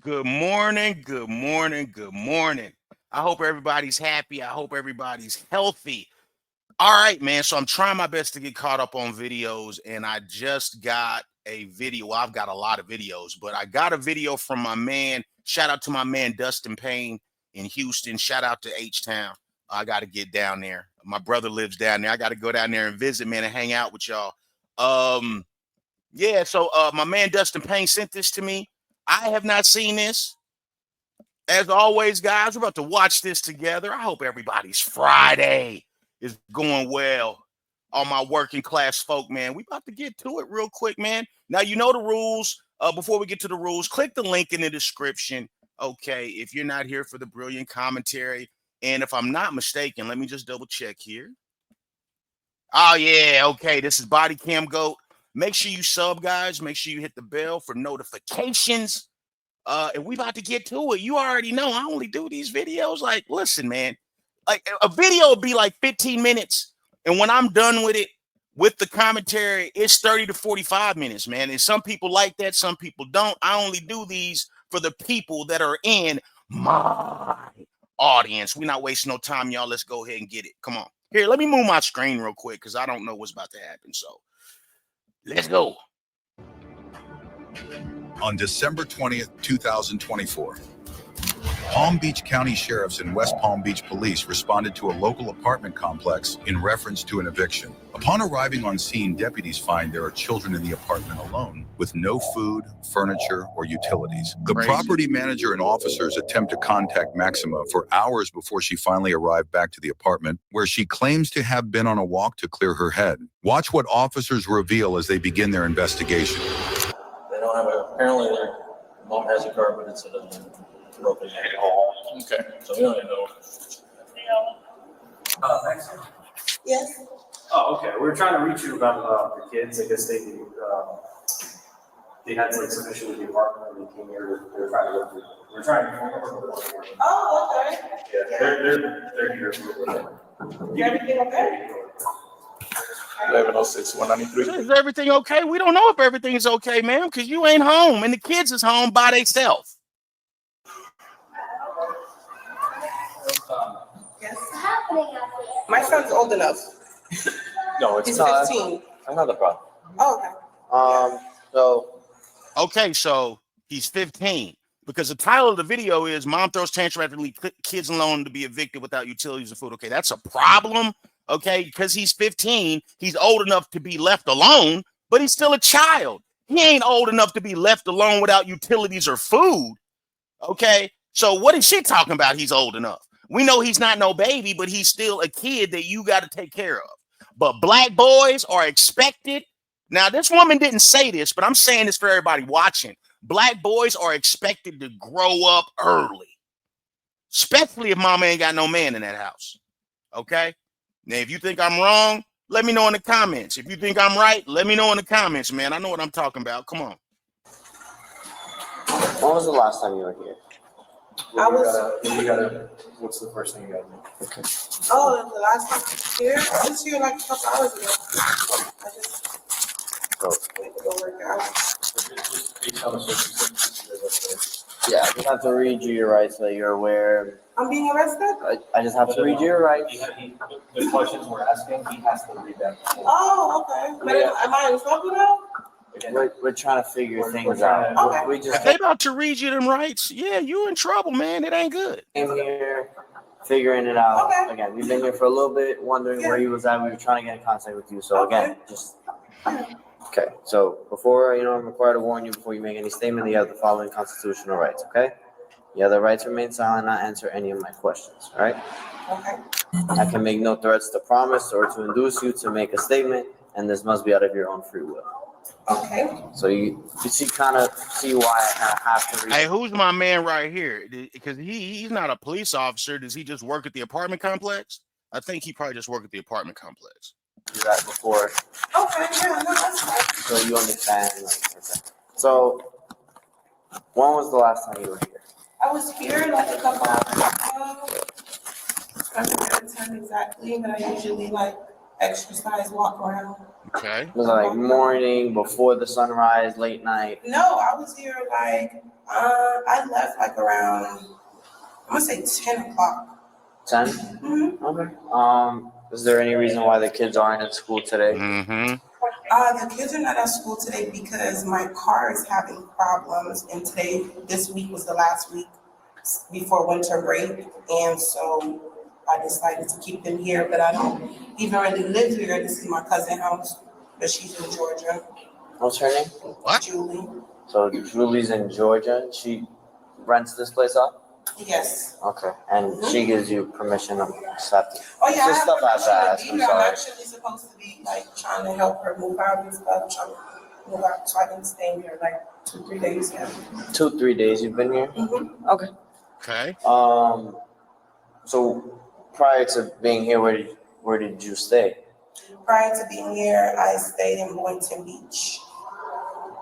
Good morning, good morning, good morning. I hope everybody's happy. I hope everybody's healthy. All right, man. So I'm trying my best to get caught up on videos, and I just got a video. Well, I've got a lot of videos, but I got a video from my man. Shout out to my man Dustin Payne in Houston. Shout out to H-Town. I got to get down there. My brother lives down there. I got to go down there and visit, man, and hang out with y'all. Yeah, so my man Dustin Payne sent this to me. I have not seen this. As always, guys, we're about to watch this together. I hope everybody's Friday is going well. All my working class folk, man. We about to get to it real quick, man. Now, you know the rules. Before we get to the rules, click the link in the description. Okay, if you're not here for the brilliant commentary. And if I'm not mistaken, let me just double check here. Oh, yeah, okay. This is BODYCAM GOAT. Make sure you sub, guys. Make sure you hit the bell for notifications. And we about to get to it. You already know I only do these videos. Like, listen, man, like a video will be like 15 minutes. And when I'm done with it, with the commentary, it's 30 to 45 minutes, man. And some people like that. Some people don't. I only do these for the people that are in my audience. We're not wasting no time, y'all. Let's go ahead and get it. Come on. Here, let me move my screen real quick because I don't know what's about to happen. So let's go. On December 20th, 2024, Palm Beach County Sheriffs and West Palm Beach Police responded to a local apartment complex in reference to an eviction. Upon arriving on scene, deputies find there are children in the apartment alone with no food, furniture, or utilities. The property manager and officers attempt to contact Maxima for hours before she finally arrived back to the apartment, where she claims to have been on a walk to clear her head. Watch what officers reveal as they begin their investigation. They don't have apparently their mom has a car, but it's in a broken down. Okay. So we don't even know. Thanks. Yes. Oh, okay. We were trying to reach you about the kids. I guess they had like some issue with the apartment and they came here. They were trying to go through. We're trying to. Oh, okay. Yeah, they're here. Is everything okay? 1106-193. Is everything okay? We don't know if everything's okay, ma'am, because you ain't home and the kids is home by themselves. Yes. My son's old enough. No, it's He's not. 15. Another problem. Oh, okay. So he's 15 because the title of the video is Mom Throws Tantrum After Leave Kids Alone to be Evicted Without Utilities and Food. Okay, that's a problem. Okay, because he's 15, he's old enough to be left alone, but he's still a child. He ain't old enough to be left alone without utilities or food. Okay, so what is she talking about? He's old enough. We know he's not no baby, but he's still a kid that you got to take care of. But black boys are expected. Now, this woman didn't say this, but I'm saying this for everybody watching. Black boys are expected to grow up early, especially if mama ain't got no man in that house. Okay? Now, if you think I'm wrong, let me know in the comments. If you think I'm right, let me know in the comments, man. I know what I'm talking about. Come on. When was the last time you were here? What's the first thing you got to do? Okay. Oh, the last time here? I was here like a couple hours ago. I just went to go work out. Yeah, I just have to read you your rights so that you're aware. I'm being arrested? I just have to read you your rights. The questions we're asking, he has to read them. Oh, okay. But am I in trouble though? We're trying to figure things out. Okay. We just If they about to read you them rights, yeah, you in trouble, man. It ain't good. came here figuring it out. Okay. Again, we've been here for a little bit, wondering where you was at. We were trying to get in contact with you. So again, just okay. So before I'm required to warn you before you make any statement that you have the following constitutional rights. Okay. You have the right to remain silent, not answer any of my questions. All right. Okay. I can make no threats to promise or to induce you to make a statement, and this must be out of your own free will. Okay. So you kind of see why I kind of have to read. Hey, who's my man right here? Because he's not a police officer. Does he just work at the apartment complex? I think he probably just worked at the apartment complex. Do that before, Okay, yeah, no, that's fine. so you understand. Okay. So when was the last time you were here? I was here like a couple hours ago. I forget the time exactly, but I usually like exercise, walk around. Okay. Was it like morning, before the sunrise, late night? No, I was here like, I left like around, I'm gonna say 10 o'clock. 10? Mm-hmm. Okay. Is there any reason why the kids aren't at school today? Mm-hmm. The kids are not at school today because my car is having problems, and this week was the last week before winter break, and so I decided to keep them here, but I don't even really live here. This is my cousin's house, but she's in Georgia. What's her name? What? Julie. So Julie's in Georgia, and she rents this place out? Yes. Okay, and she gives you permission to accept it? Oh yeah, I Just have stuff I have to permission ask, be I'm here. I'm sorry. actually supposed to be like trying to help her move out and stuff, trying to move out so I can stay here like 2-3 days now. 2-3 days you've been here? Mm-hmm. Okay. Okay. So prior to being here, where did you stay? Prior to being here, I stayed in Boynton Beach.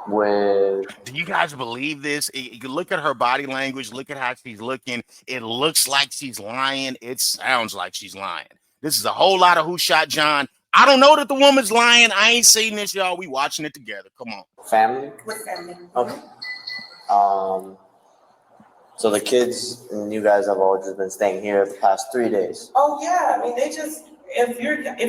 With Do you guys believe this? You look at her body language, look at how she's looking. It looks like she's lying. It sounds like she's lying. This is a whole lot of Who Shot John. I don't know that the woman's lying. I ain't seen this, y'all. We watching it together. Come on. family? With family. Okay. So the kids and you guys have all just been staying here the past 3 days. Oh yeah, I mean they just if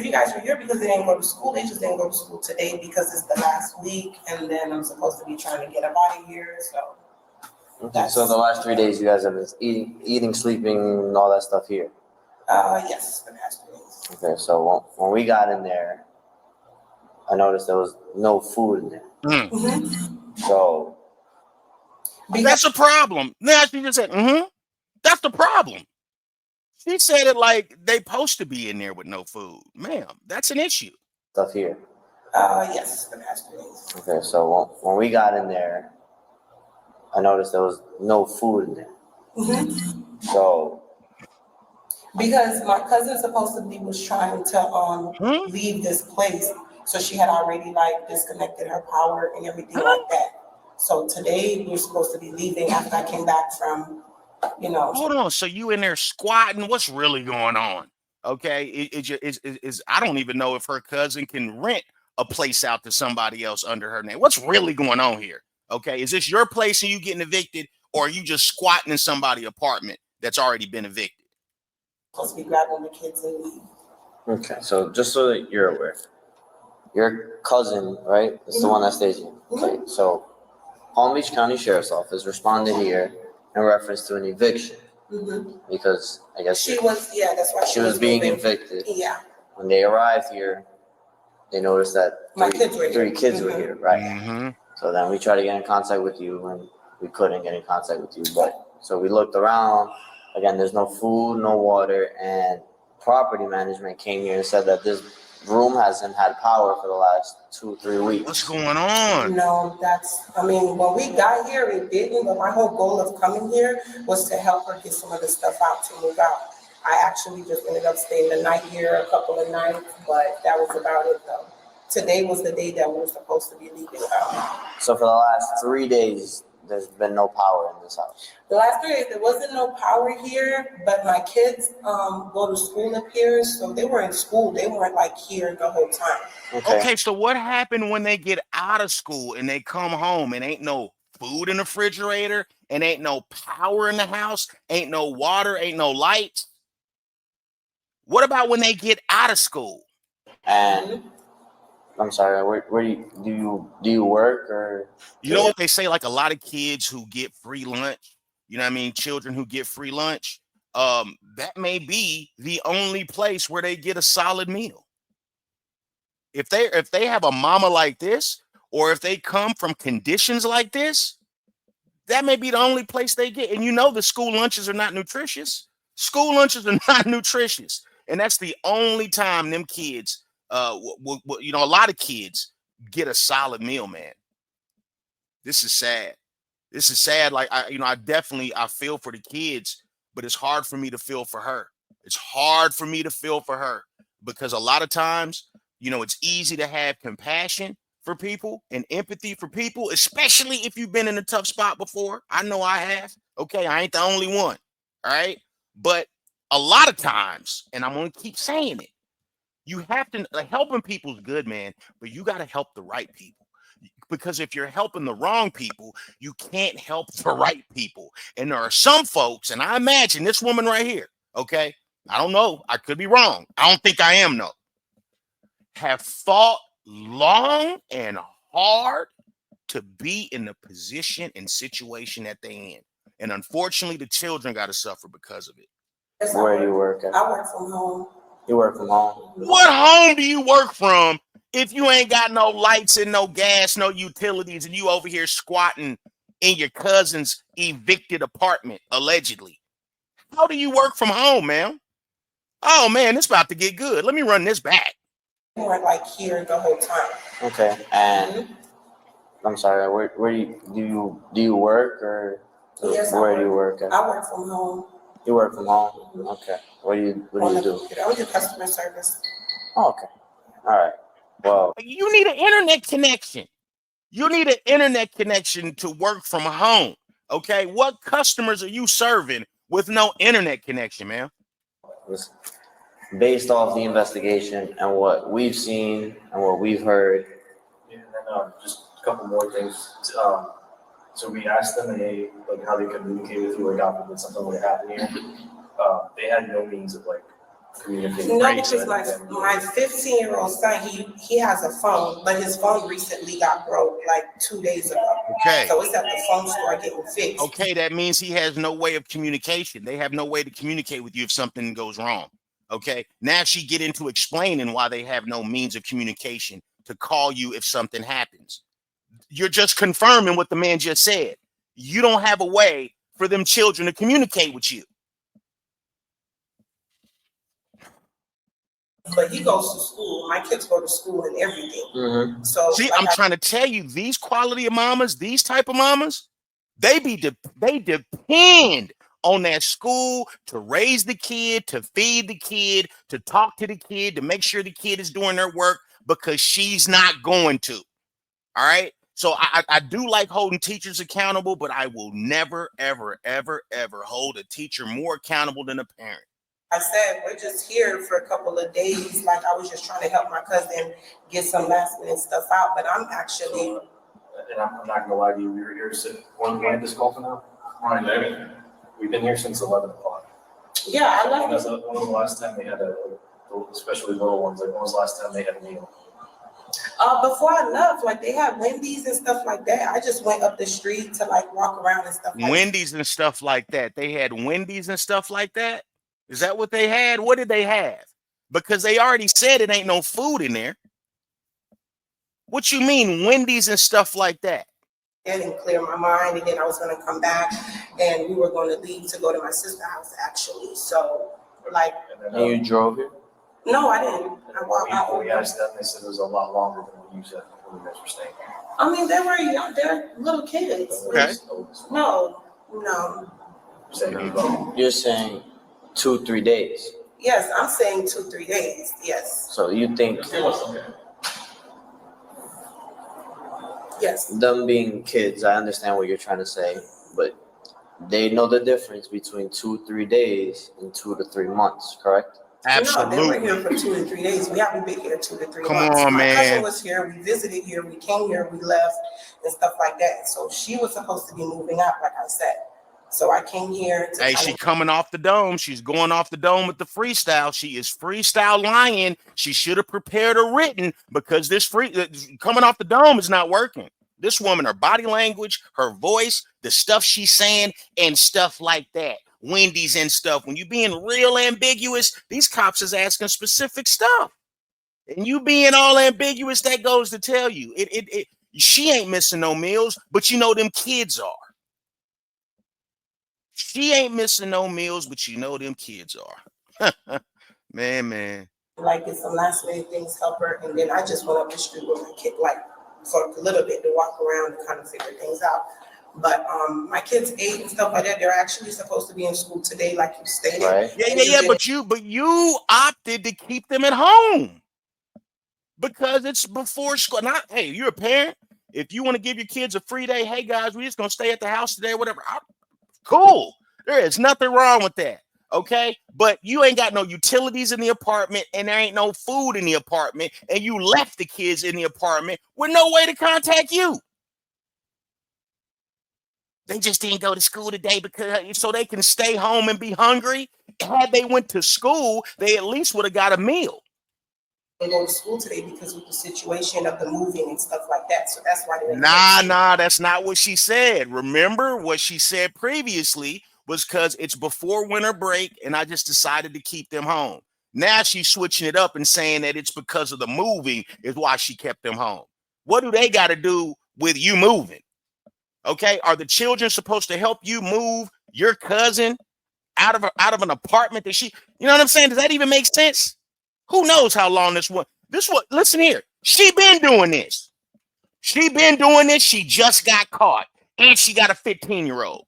you guys are here because they didn't go to school, they just didn't go to school today because it's the last week, and then I'm supposed to be trying to get up out of here. So Okay. So the last 3 days you guys have been eating, sleeping, and all that stuff here. yes, the past 3 days. Okay. So when we got in there, I noticed there was no food in there. Mm. Mm-hmm. So That's a problem. Now she just said, that's the problem. She said it like they supposed to be in there with no food. Ma'am, that's an issue. stuff here. Yes, the past 3 days. Okay. So when we got in there, I noticed there was no food in there. Mm-hmm. So Because my cousin supposedly was trying to leave this place, so she had already like disconnected her power and everything like that. So today we're supposed to be leaving after I came back from, Hold on. So you in there squatting? What's really going on? Okay. Is I don't even know if her cousin can rent a place out to somebody else under her name. What's really going on here? Okay. Is this your place and you getting evicted, or are you just squatting in somebody's apartment that's already been evicted? supposed to be grabbing the kids and leave. okay. So just so that you're aware, your cousin, right, is the one that stays here. Okay. So Palm Beach County Sheriff's Office responded here in reference to an eviction Mm-hmm. because I guess She was, yeah, that's why she was being moving. evicted. Yeah, When they arrived here, they noticed that My kids were here. three kids were Mhm. here, right? Mm-hmm. So then we tried to get in contact with you and we couldn't get in contact with you. But so we looked around. Again, there's no food, no water, and property management came here and said that this room hasn't had power for the last 2-3 weeks. What's going on? no, when we got here, it didn't, but my whole goal of coming here was to help her get some of the stuff out to move out. I actually just ended up staying the night here, a couple of nights, but that was about it though. Today was the day that we were supposed to be leaving out. So for the last 3 days, there's been no power in this house. The last 3 days, there wasn't no power here, but my kids go to school up here, so they were in school. They weren't like here the whole time. Okay, so what happened when they get out of school and they come home and ain't no food in the refrigerator and ain't no power in the house, ain't no water, ain't no lights? What about when they get out of school? And I'm sorry, where do you work or? You know what they say, like a lot of kids who get free lunch, you know what I mean? Children who get free lunch, that may be the only place where they get a solid meal. If they have a mama like this, or if they come from conditions like this, that may be the only place they get. And you know the school lunches are not nutritious. School lunches are not nutritious. And that's the only time them kids, a lot of kids get a solid meal, man. This is sad. This is sad. Like I feel for the kids, but it's hard for me to feel for her. It's hard for me to feel for her because a lot of times, it's easy to have compassion for people and empathy for people, especially if you've been in a tough spot before. I know I have. Okay, I ain't the only one. All right. But a lot of times, and I'm going to keep saying it, You have to, like, helping people's good, man, but you got to help the right people. Because if you're helping the wrong people, you can't help the right people. And there are some folks, and I imagine this woman right here, okay? I don't know. I could be wrong. I don't think I am, no. Have fought long and hard to be in the position and situation that they in. And unfortunately, the children got to suffer because of it. Where do you work at? I work from home. You work from home? What home do you work from if you ain't got no lights and no gas, no utilities, and you over here squatting in your cousin's evicted apartment, allegedly? How do you work from home, man? Oh, man, it's about to get good. Let me run this back. We weren't like here the whole time. Okay, and I'm sorry, where do you work, or Yes, where do you work at? I work from home. You work from home? Okay. What do you do? I do customer service. Oh, okay. All right. Well, You need an internet connection. You need an internet connection to work from home. Okay. What customers are you serving with no internet connection, man? listen, based off the investigation and what we've seen and what we've heard. Yeah, and then just a couple more things. So we asked them, hey, like how they communicate with you, like God forbid something would happen here. They had no means of like communicating. No, because my 15-year-old son, he has a phone, but his phone recently got broke like 2 days ago. Okay. So it's at the phone store getting fixed. Okay, that means he has no way of communication. They have no way to communicate with you if something goes wrong. Okay. Now she get into explaining why they have no means of communication to call you if something happens. You're just confirming what the man just said. You don't have a way for them children to communicate with you. But he goes to school. My kids go to school and everything. Mm-hmm. So see, like I'm trying to tell you, these quality of mamas, these type of mamas, they depend on that school to raise the kid, to feed the kid, to talk to the kid, to make sure the kid is doing their work, because she's not going to. All right. So I do like holding teachers accountable, but I will never, ever, ever, ever hold a teacher more accountable than a parent. I said, we're just here for a couple of days. Like I was just trying to help my cousin get some last minute stuff out, but I'm actually. And I'm not gonna lie to you, we were here since, when did this call for now? Right, we've been here since 11 o'clock. Yeah, I When left. was the last time they had especially little ones, like when was the last time they had a meal? Before I left, like they had Wendy's and stuff like that. I just went up the street to like walk around and stuff like Wendy's and stuff like that. They had Wendy's and stuff like that. Is that what they had? What did they have? Because they already said it ain't no food in there. What you mean, Wendy's and stuff like that? and clear my mind, and then I was gonna come back and we were gonna leave to go to my sister's house actually. So like, And you drove here? no, I didn't. I walked out. We asked them, they said it was a lot longer than what you said when you guys were staying. I mean, they were young, they're little kids. Okay. No. You're saying 2-3 days. Yes, I'm saying 2-3 days. Yes. So you think Yes. them being kids, I understand what you're trying to say, but they know the difference between 2-3 days and 2 to 3 months, correct? Absolutely. No, they were here for 2 to 3 days. We haven't been here 2 to 3 Come months. on, My man. cousin was here. We visited here. We came here. We left and stuff like that. So she was supposed to be moving out, like I said. So I came here. Hey, she coming off the dome. She's going off the dome with the freestyle. She is freestyle lying. She should have prepared a written, because this coming off the dome is not working. This woman, her body language, her voice, the stuff she's saying, and stuff like that. Wendy's and stuff. When you being real ambiguous, these cops is asking specific stuff. And you being all ambiguous, that goes to tell you she ain't missing no meals, but you know them kids are. She ain't missing no meals, but you know them kids are. man. like get some last minute things, help her, and then I just went up the street with my kid, like for a little bit to walk around and kind of figure things out. But my kids ate and stuff like that. They're actually supposed to be in school today, like you stated. Right. Yeah. But you opted to keep them at home because it's before school. Not, hey, you're a parent. If you want to give your kids a free day, hey guys, we're just gonna stay at the house today, whatever. Cool. There is nothing wrong with that. Okay, but you ain't got no utilities in the apartment, and there ain't no food in the apartment, and you left the kids in the apartment with no way to contact you. They just didn't go to school today because so they can stay home and be hungry. Had they went to school, they at least would have got a meal. They go to school today because of the situation of the moving and stuff like that. So that's why they didn't. Nah, that's not what she said. Remember what she said previously was because it's before winter break, and I just decided to keep them home. Now she's switching it up and saying that it's because of the moving is why she kept them home. What do they got to do with you moving? Okay, are the children supposed to help you move your cousin out of an apartment that she, you know what I'm saying? Does that even make sense? Who knows how long this was? Listen here. She been doing this. She just got caught. And she got a 15-year-old.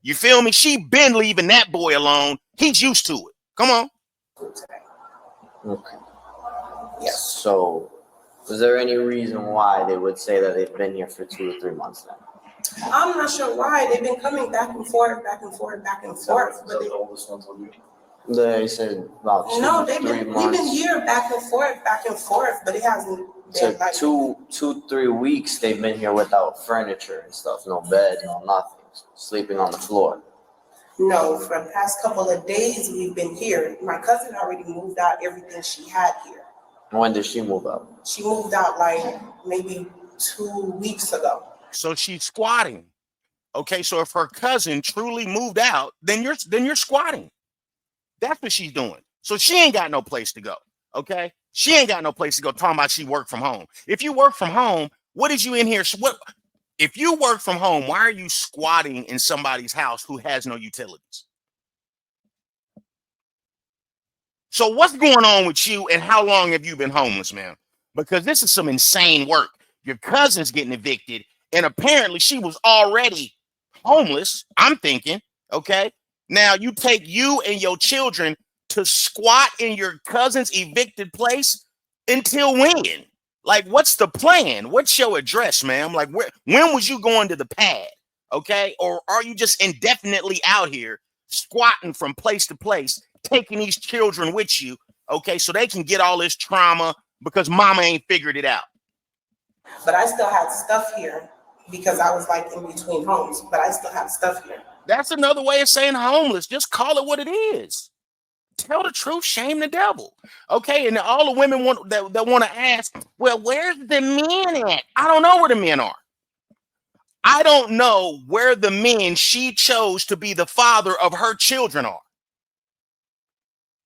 You feel me? She been leaving that boy alone. He's used to it. Come on. Okay. Yes. So, is there any reason why they would say that they've been here for 2 or 3 months now? I'm not sure why. They've been coming back and forth, back and forth, back and forth. But The oldest ones will be. They said about 2 no, 3 we've months. been here back and forth, but it hasn't So been like 2-3 weeks they've been here without furniture and stuff, no bed, no nothing, sleeping on the floor. No, for the past couple of days we've been here. My cousin already moved out everything she had here. When did she move out? She moved out like maybe 2 weeks ago. So she's squatting. Okay, so if her cousin truly moved out, then you're squatting. That's what she's doing. So she ain't got no place to go. Okay, she ain't got no place to go. Talking about she work from home. If you work from home, what is you in here? What if you work from home? Why are you squatting in somebody's house who has no utilities? So what's going on with you, and how long have you been homeless, man? Because this is some insane work. Your cousin's getting evicted, and apparently she was already homeless. I'm thinking, okay. Now you take you and your children to squat in your cousin's evicted place until when? Like, what's the plan? What's your address, ma'am? Like, when was you going to the pad? Okay, or are you just indefinitely out here squatting from place to place, taking these children with you? Okay, so they can get all this trauma because mama ain't figured it out. But I still had stuff here because I was like in between homes, but I still have stuff here. That's another way of saying homeless. Just call it what it is. Tell the truth, shame the devil. Okay, and all the women want to ask, well, where's the men at? I don't know where the men are. I don't know where the men she chose to be the father of her children are.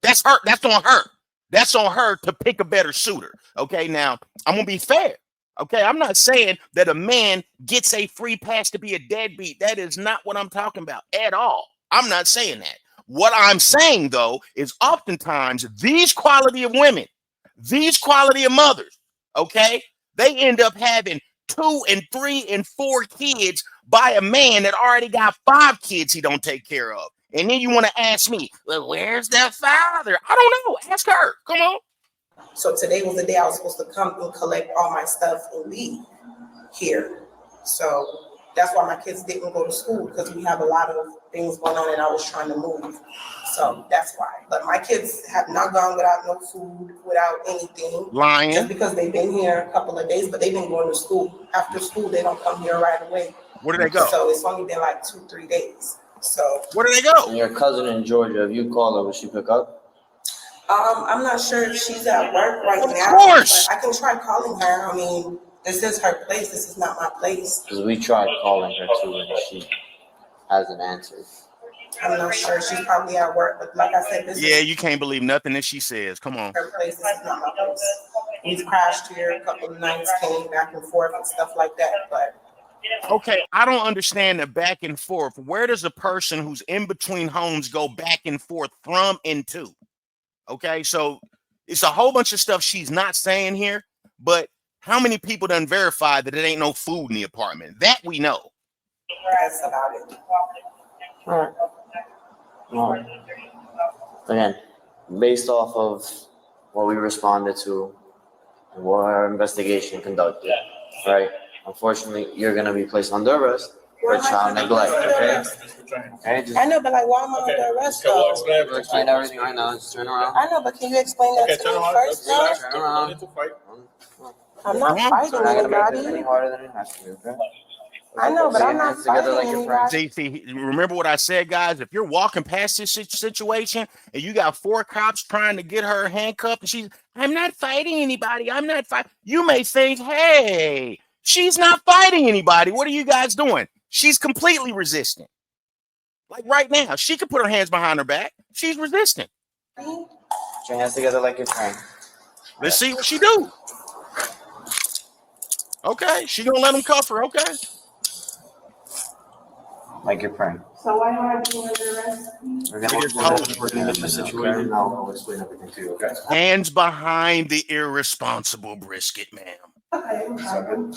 That's her. That's on her. That's on her to pick a better suitor. Okay, now I'm gonna be fair. Okay, I'm not saying that a man gets a free pass to be a deadbeat. That is not what I'm talking about at all. I'm not saying that. What I'm saying, though, is oftentimes these quality of women, these quality of mothers, okay, they end up having 2 and 3 and 4 kids by a man that already got 5 kids he don't take care of. And then you want to ask me, well, where's the father? I don't know. Ask her. Come on. So today was the day I was supposed to come and collect all my stuff and leave here. So that's why my kids didn't go to school, because we have a lot of things going on and I was trying to move. So that's why. But my kids have not gone without no food, without anything. Lying. Just because they've been here a couple of days, but they've been going to school. After school, they don't come here right away. Where do they go? So it's only been like 2-3 days. So where do they go? And your cousin in Georgia, if you call her, will she pick up? I'm not sure if she's at work right now. Of course. But I can try calling her. I mean, this is her place. This is not my place. Because we tried calling her too, and she hasn't answered. I'm not sure. She's probably at work. But like I said, this you can't believe nothing that she says. Come on. her place. This is not my place. We've crashed here a couple of nights, came back and forth and stuff like that. But okay, I don't understand the back and forth. Where does a person who's in between homes go back and forth from and to? Okay, so it's a whole bunch of stuff she's not saying here, but how many people done verified that it ain't no food in the apartment? That we know. that's about it. All right. Again, based off of what we responded to and what our investigation conducted, right? Unfortunately, you're going to be placed under arrest for child neglect, okay? Okay, just I know, but like, why am I under arrest though? explain everything right now. Just turn around. I know, but can you explain that to me first though? Turn around. I'm not fighting It's not gonna make this any anybody. harder than it has to be, okay? I know, but Put I'm your not hands together fighting like your friends. anybody. See, remember what I said, guys? If you're walking past this situation and you got 4 cops trying to get her handcuffed and she's, I'm not fighting anybody. I'm not fighting. You may think, hey, she's not fighting anybody. What are you guys doing? She's completely resistant. Like right now, she could put her hands behind her back. She's resistant. Put your hands together like your friends. Let's see what she do. Okay, she gonna let him cuff her. Okay. Like your friend. So why am I being under arrest? We're We're gonna get this situated and I'll explain everything to you, okay? Hands behind the irresponsible brisket, ma'am. Okay, no problem.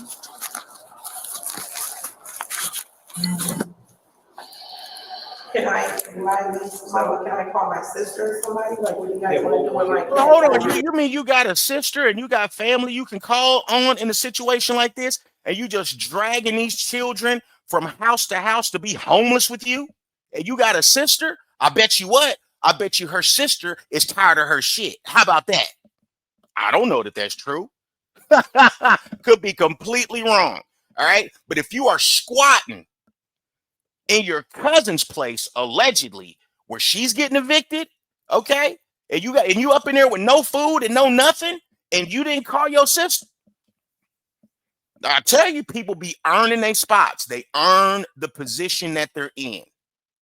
Can I call my sister or somebody? Like, what do you guys want to do with my kids? Well, hold on. You mean you got a sister and you got family you can call on in a situation like this, and you just dragging these children from house to house to be homeless with you? And you got a sister? I bet you what? I bet you her sister is tired of her shit. How about that? I don't know that that's true. Could be completely wrong. All right. But if you are squatting in your cousin's place, allegedly, where she's getting evicted, okay, and you up in there with no food and no nothing, and you didn't call your sister, I tell you, people be earning their spots. They earn the position that they're in.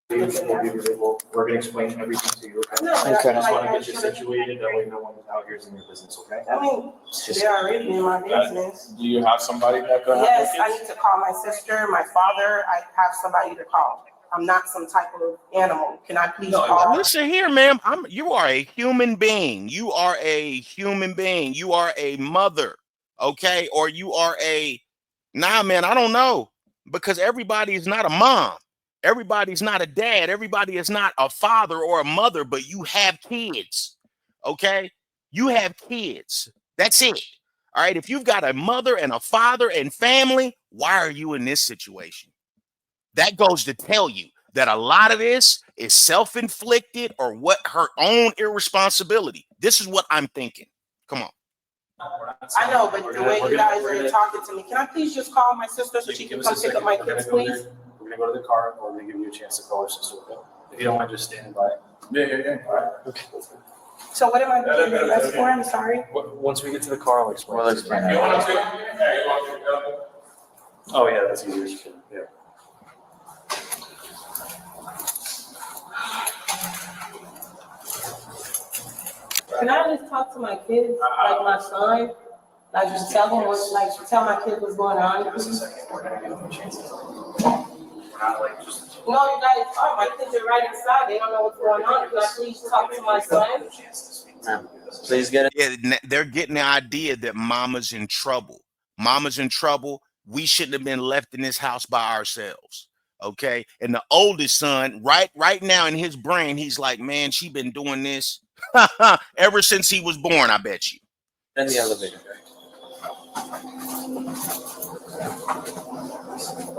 We're gonna explain everything to you, okay? No, Okay. I just wanna get you situated, that way no one out here is in your business, okay? I mean, they're already in my business. Do you have somebody that could help? Yes, I need to call my sister, my father. I have somebody to call. I'm not some type of animal. Can I please call? Listen here, ma'am. You are a human being. You are a human being. You are a mother, okay? Or you are nah, man, I don't know. Because everybody is not a mom. Everybody's not a dad. Everybody is not a father or a mother, but you have kids, okay? You have kids. That's it. All right. If you've got a mother and a father and family, why are you in this situation? That goes to tell you that a lot of this is self-inflicted or what her own irresponsibility. This is what I'm thinking. Come on. I know, but the way you guys are talking to me, can I please just call my sister so she can come pick up my kids, please? We're gonna go to the car, or we're gonna give you a chance to call her sister, okay? If you don't mind just standing by. Yeah. All right. Okay. So what am I being arrested for? I'm sorry. Once we get to the car, I'll explain. We'll explain. Oh, yeah, that's easier, yeah. Can I just talk to my kids, like my son? Like just tell him tell my kids what's going on? Give us a second, we're gonna give them a chance to talk. We're not like just. No, you guys are. My kids are right inside. They don't know what's going on. Can I please talk to my son? Ma'am, please get it. Yeah, they're getting the idea that mama's in trouble. Mama's in trouble. We shouldn't have been left in this house by ourselves. Okay. And the oldest son, right now in his brain, he's like, man, she been doing this ever since he was born, I bet you. In the elevator.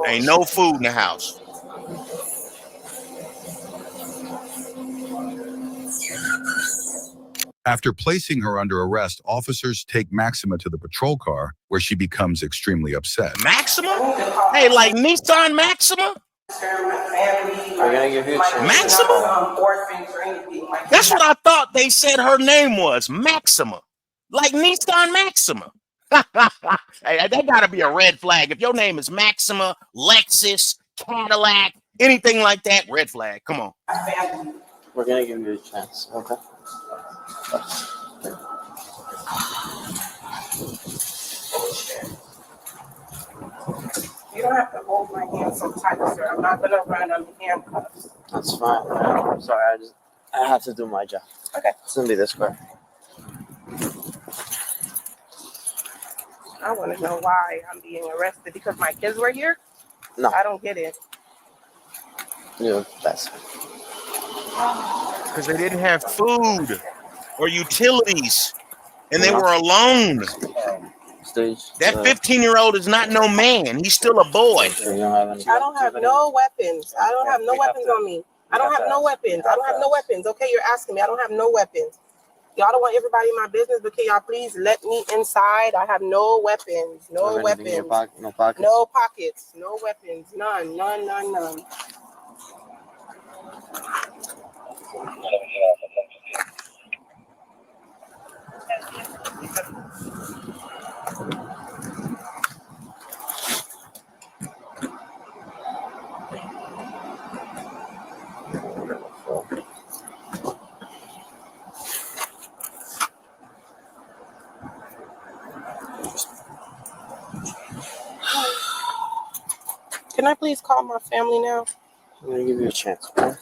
Ain't no food in the house. After placing her under arrest, officers take Maxima to the patrol car, where she becomes extremely upset. Maxima? Hey, like Nissan Maxima? We're gonna give you a chance. Maxima? That's what I thought they said her name was. Maxima. Like Nissan Maxima. Hey, that gotta be a red flag. If your name is Maxima, Lexus, Cadillac, anything like that, red flag. Come on. We're gonna give you a chance, okay? You don't have to hold my hand so tight, sir. I'm not gonna run under handcuffs. That's fine. I'm sorry, I have to do my job. Okay. It's gonna be this way. I want to know why I'm being arrested because my kids were here. No. I don't get it. Yeah, that's Because they didn't have food or utilities and they were alone. stage? That 15-year-old is not no man. He's still a boy. So you don't have any? I don't have no weapons. I don't have no weapons on me. I don't have no weapons. I don't have no weapons. Okay, you're asking me. I don't have no weapons. Y'all don't want everybody in my business, but can y'all please let me inside? I have no weapons. No weapons. No pockets? No pockets. No weapons. None. None. None. None. Can I please call my family now? I'm gonna give you a chance, okay?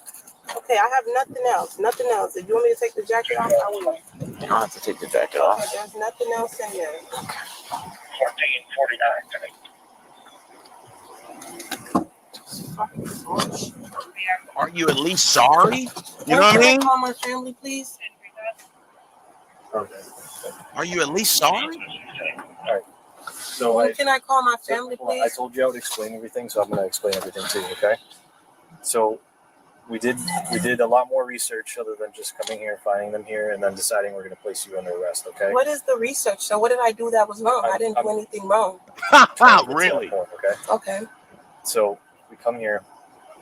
Okay, I have nothing else. Nothing else. If you want me to take the jacket off, I will. You don't have to take the jacket Okay, off. there's nothing else in there. 1449. Are you at least sorry? You know what I Can mean? I call my family, please? Okay. Are you at least sorry? So When can I call my family, I please? told you I would explain everything, so I'm going to explain everything to you, okay? So we did a lot more research other than just coming here, finding them here, and then deciding we're going to place you under arrest, okay? What is the research? So what did I do that was wrong? I didn't do anything wrong. Trying to get to that Really? point, okay? Okay. So we come here,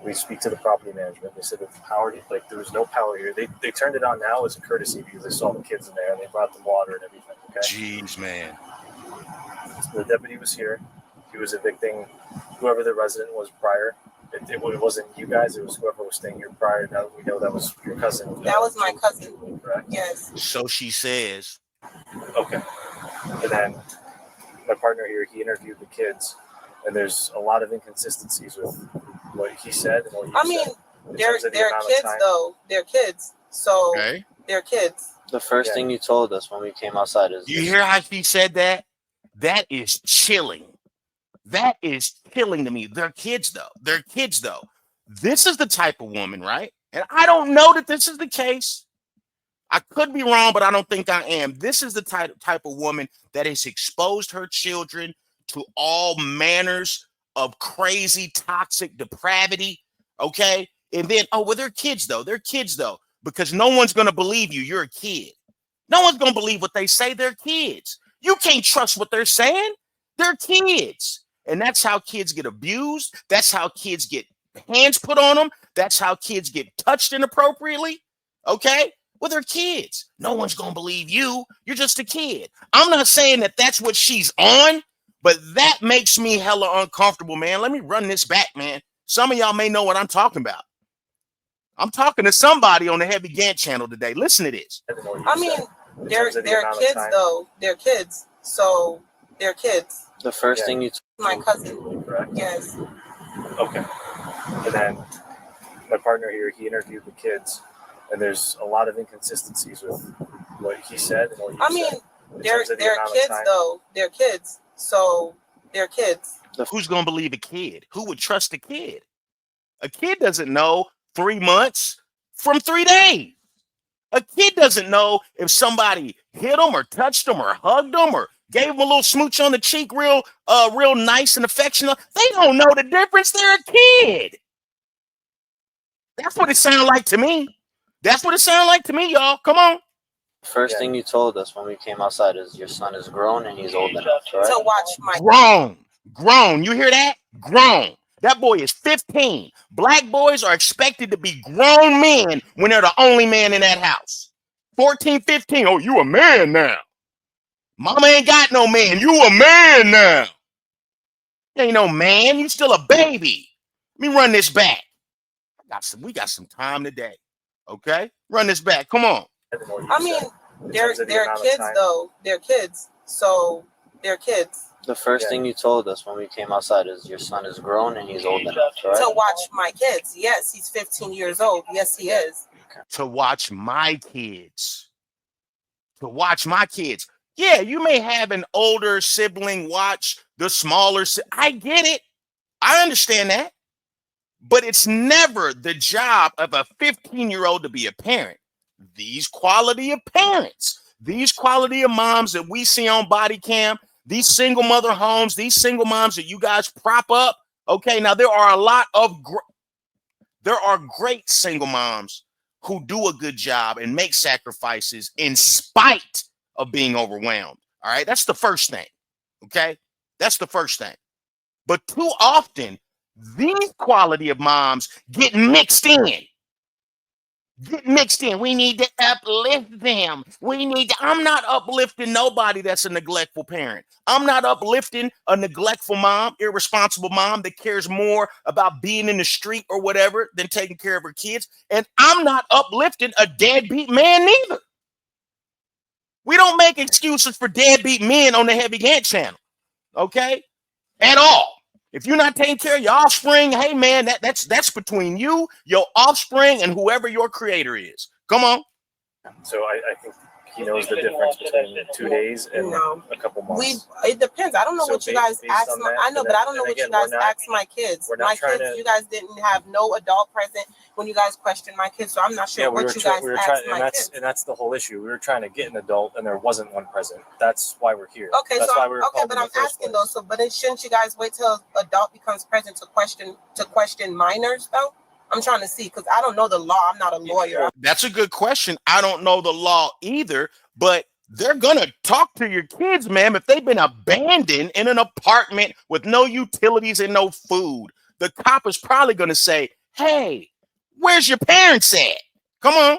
we speak to the property management. They said that the power, like there was no power here. They turned it on now as a courtesy because they saw the kids in there and they brought them water and everything, okay? Jeez, man. So the deputy was here. He was evicting whoever the resident was prior. It wasn't you guys. It was whoever was staying here prior. Now we know that was your cousin. That was my cousin. Correct? Yes. So she says. Okay. And then my partner here, he interviewed the kids, and there's a lot of inconsistencies with what he said and what you I mean, said. In they're terms of the kids amount of time. though. They're kids. So Okay. they're kids. The first thing you told us when we came outside is You hear how she said that? That is chilling. That is chilling to me. They're kids, though. They're kids, though. This is the type of woman, right? And I don't know that this is the case. I could be wrong, but I don't think I am. This is the type of woman that has exposed her children to all manners of crazy, toxic depravity. Okay. And then, oh, well, they're kids, though. They're kids, though, because no one's going to believe you. You're a kid. No one's going to believe what they say. They're kids. You can't trust what they're saying. They're kids. And that's how kids get abused. That's how kids get hands put on them. That's how kids get touched inappropriately. Okay? Well, they're kids. No one's going to believe you. You're just a kid. I'm not saying that that's what she's on, but that makes me hella uncomfortable, man. Let me run this back, man. Some of y'all may know what I'm talking about. I'm talking to somebody on the Heavy Gant channel today. Listen to this. I mean, they're kids though. They're kids. So they're kids. the first thing you My cousin. Correct? Yes. Okay. And then my partner here, he interviewed the kids, and there's a lot of inconsistencies with what he said and what you I mean, said. they're kids though. They're kids. So they're kids. Who's going to believe a kid? Who would trust a kid? A kid doesn't know 3 months from 3 days. A kid doesn't know if somebody hit them or touched them or hugged them or gave them a little smooch on the cheek real nice and affectionate. They don't know the difference. They're a kid. That's what it sounded like to me. That's what it sounded like to me, y'all. Come on. First thing you told us when we came outside is your son is grown and he's old enough, right? To watch my Grown. You hear that? Grown. That boy is 15. Black boys are expected to be grown men when they're the only man in that house. 14, 15. Oh, you a man now. Mama ain't got no man. You a man now. You ain't no man. You still a baby. Let me run this back. We got some time today. Okay? Run this back. Come on. I mean, they're kids though. They're kids. So they're kids. The first thing you told us when we came outside is your son is grown and he's old enough, right? To watch my kids. Yes, he's 15 years old. Yes, he is. To watch my kids. To watch my kids. Yeah, you may have an older sibling watch the smaller. I get it. I understand that. But it's never the job of a 15-year-old to be a parent. These quality of parents, these quality of moms that we see on body cam, These single mother homes, these single moms that you guys prop up. Okay, now there are a lot of great single moms who do a good job and make sacrifices in spite of being overwhelmed. All right, that's the first thing. Okay, that's the first thing. But too often, these quality of moms get mixed in. We need to uplift them. I'm not uplifting nobody that's a neglectful parent. I'm not uplifting a neglectful mom, irresponsible mom that cares more about being in the street or whatever than taking care of her kids. And I'm not uplifting a deadbeat man neither. We don't make excuses for deadbeat men on the Heavy Gant channel, okay? At all. If you're not taking care of your offspring, hey man, that's between you, your offspring, and whoever your creator is. Come on. So I think he knows the difference between 2 days and a couple months. It depends. I don't know So what you guys based asked. on that, I know, and but I then- don't know and what you again, guys we're not- asked my kids. we're not My trying kids, to- you guys didn't have no adult present when you guys questioned my kids, so I'm not sure what you guys asked my kids. And that's the whole issue. We were trying to get an adult, and there wasn't one present. That's why we're here. Okay, that's so why we were called but in I'm the first asking place. though. So, but shouldn't you guys wait till adult becomes present to question minors though? I'm trying to see because I don't know the law. I'm not a lawyer. That's a good question. I don't know the law either, but they're gonna talk to your kids, ma'am, if they've been abandoned in an apartment with no utilities and no food. The cop is probably gonna say, "Hey, where's your parents at? Come on."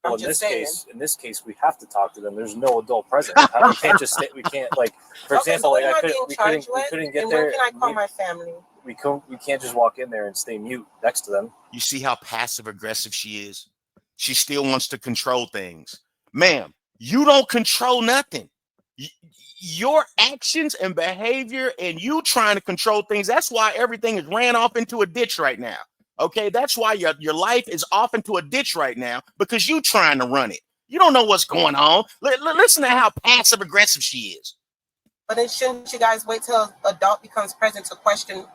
Well, I'm just saying. in this case, we have to talk to them. There's no adult present. We can't just stay. We can't like, for Okay, example, so what like am I being we charged couldn't with? get And there. when can I call my family? We can't just walk in there and stay mute next to them. You see how passive aggressive she is? She still wants to control things. Ma'am, you don't control nothing. Your actions and behavior and you trying to control things, that's why everything is ran off into a ditch right now. Okay, that's why your life is off into a ditch right now because you trying to run it. You don't know what's going on. Listen to how passive aggressive she is. But then shouldn't you guys wait till adult becomes present to question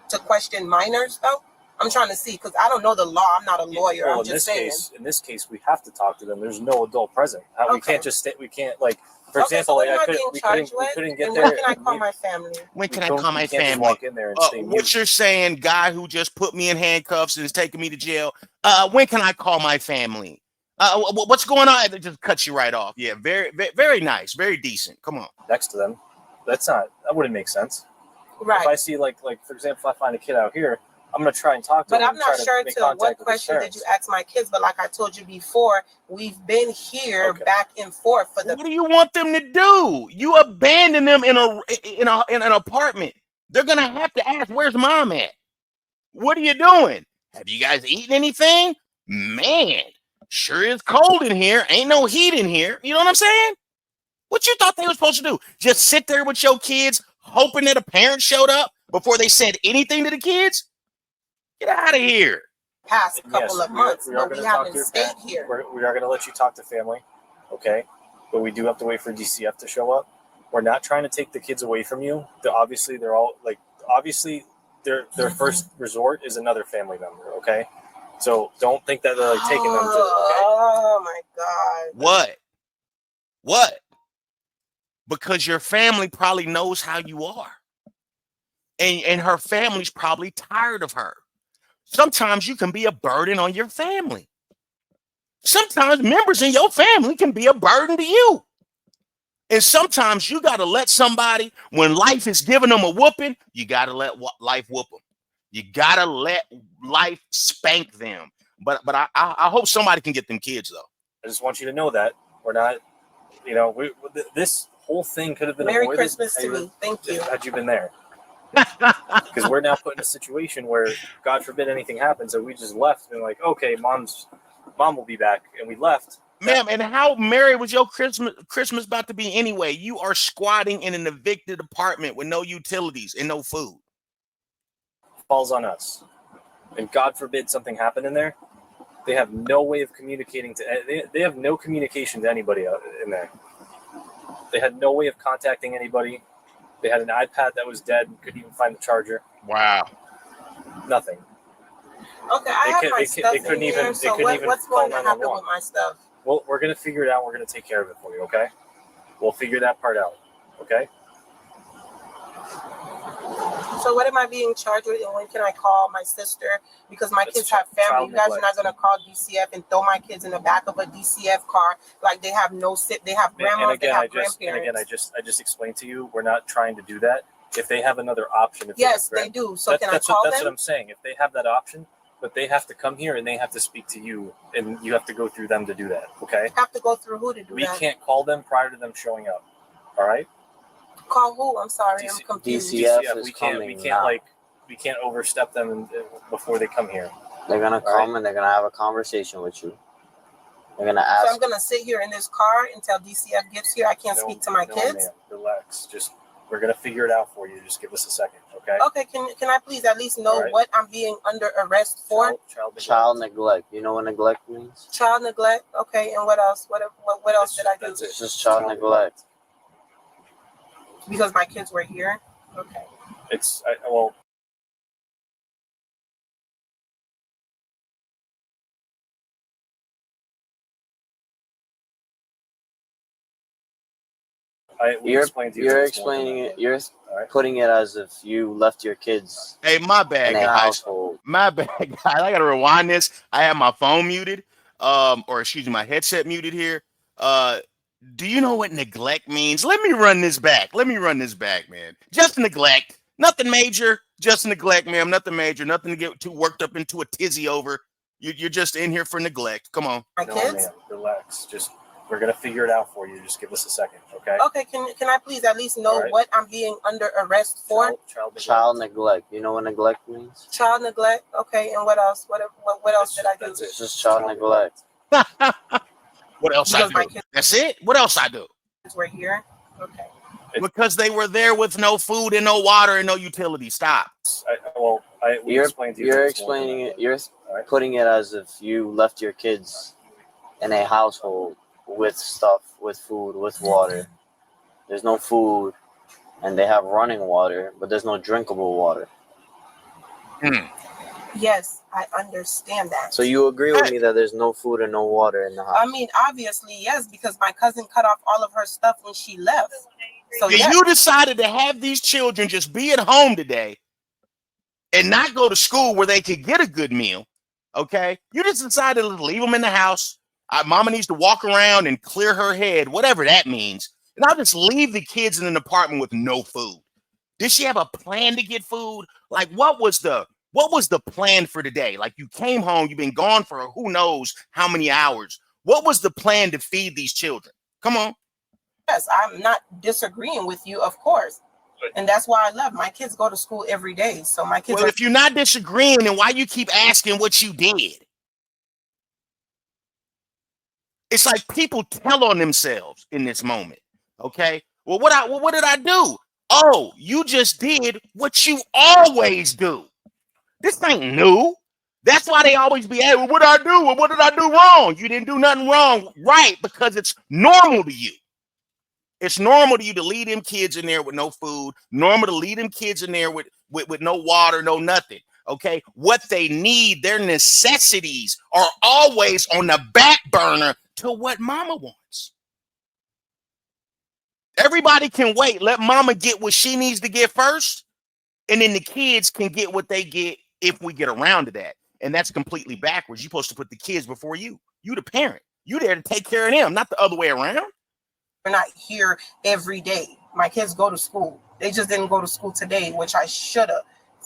minors though? I'm trying to see because I don't know the law. I'm not a lawyer. Well, I'm just saying. In this case, we have to talk to them. There's no adult present. We Okay. can't just stay. We can't like, for Okay, example, so what like am I being charged with? we couldn't get And there. when can I call my family? When can I call my We can't just family? walk in there and stay mute. What you're saying, guy who just put me in handcuffs and is taking me to jail. When can I call my family? What's going on? It just cuts you right off. Yeah, very, very nice, very decent. Come on. Next to them. That wouldn't make sense. Right. If I see like for example, if I find a kid out here, I'm gonna try and talk to But him. I'm not sure to what question did you ask my kids. But like I told you before, we've been here back and forth for the. What do you want them to do? You abandon them in an apartment. They're gonna have to ask, "Where's mom at? What are you doing? Have you guys eaten anything? Man, sure is cold in here. Ain't no heat in here. You know what I'm saying? What you thought they were supposed to do? Just sit there with your kids, hoping that a parent showed up before they said anything to the kids? Get out of here. Past couple of months, but we haven't stayed here. We are going to let you talk to family, okay? But we do have to wait for DCF to show up. We're not trying to take the kids away from you. Obviously, their first resort is another family member, okay? So don't think that they're like taking them to, okay? Oh my God. What? Because your family probably knows how you are. And her family's probably tired of her. Sometimes you can be a burden on your family. Sometimes members in your family can be a burden to you. And sometimes you got to let somebody, when life is giving them a whooping, you got to let life whoop them. You got to let life spank them. But I hope somebody can get them kids, though. I just want you to know that we're not, this whole thing could have been Merry avoided. Christmas to me. Thank you. Had you been there. Because we're now put in a situation where, God forbid anything happens, and we just left and like, okay, mom will be back, and we left. Ma'am, and how merry was your Christmas about to be anyway? You are squatting in an evicted apartment with no utilities and no food. Falls on us. And God forbid something happened in there. They have no way of communicating they have no communication to anybody in there. They had no way of contacting anybody. They had an iPad that was dead and couldn't even find the charger. Wow. Nothing. Okay, I have my stuff in here, so what's going to happen with my stuff? Well, we're going to figure it out. We're going to take care of it for you, okay? We'll figure that part out, okay? So what am I being charged with, and when can I call my sister? Because my It's kids have family. child You guys are not neglect. gonna call DCF and throw my kids in the back of a DCF car like they have they have grandmas, they have grandparents. I just explained to you, we're not trying to do that. If they have another option, if Yes, they they have do. So can I that's call what them? I'm saying. If they have that option, but they have to come here and they have to speak to you, and you have to go through them to do that. Okay? Have to go through who to do We that? can't call them prior to them showing up. All right? Call who? I'm sorry, I'm DC confused. DCF is we can't coming now. we can't overstep them before they come here. They're gonna come and they're gonna have a conversation with you. They're gonna ask. So I'm gonna sit here in this car until DCF gets here. I can't speak to my kids. Ma'am. Relax. We're gonna figure it out for you. Just give us a second, okay? Okay, can I please at least know All right. what I'm being under arrest for? Child neglect. You know what neglect means? Child neglect. Okay, and what else? What else did I do? It's just child neglect. Because my kids were here. Okay. Well. You're explaining it. You're putting it as if you left your kids. Hey, my bad, in a guys. household. My bad, guys. I gotta rewind this. I have my phone muted, or excuse me, my headset muted here. Do you know what neglect means? Let me run this back. Man. Just neglect. Nothing major. Just neglect, ma'am. Nothing major. Nothing to get too worked up into a tizzy over. You're just in here for neglect. Come on. My kids? Ma'am, relax. We're gonna figure it out for you. Just give us a second, okay? Okay, can I please at least know what I'm being under arrest for? Child neglect. You know what neglect means? Child neglect. Okay, and what else? What else did I do? It's just child neglect. What else I do? That's it? What else I do? We're here. Okay. Because they were there with no food and no water and no utility. Stop. You're explaining it. You're putting it as if you left your kids in a household with stuff, with food, with water. There's no food, and they have running water, but there's no drinkable water. Yes, I understand that. So you agree with me that there's no food and no water in the house? I mean, obviously, yes, because my cousin cut off all of her stuff when she left. So yes. You decided to have these children just be at home today and not go to school where they could get a good meal, okay? You just decided to leave them in the house. Mama needs to walk around and clear her head, whatever that means. And I'll just leave the kids in an apartment with no food. Did she have a plan to get food? Like, what was the plan for today? Like, you came home, you've been gone for who knows how many hours. What was the plan to feed these children? Come on. Yes, I'm not disagreeing with you, of course. And that's why I love my kids go to school every day. So my kids. Well, if you're not disagreeing, then why you keep asking what you did? It's like people tell on themselves in this moment. Okay. Well, what did I do? Oh, you just did what you always do. This ain't new. That's why they always be, hey, well, what did I do? Well, what did I do wrong? You didn't do nothing wrong. Right, because it's normal to you. It's normal to you to leave them kids in there with no food. Normal to leave them kids in there with no water, no nothing. Okay. What they need, their necessities are always on the back burner to what mama wants. Everybody can wait. Let mama get what she needs to get first. And then the kids can get what they get if we get around to that. And that's completely backwards. You're supposed to put the kids before you. You the parent. You there to take care of them, not the other way around. We're not here every day. My kids go to school. They just didn't go to school today, which I should have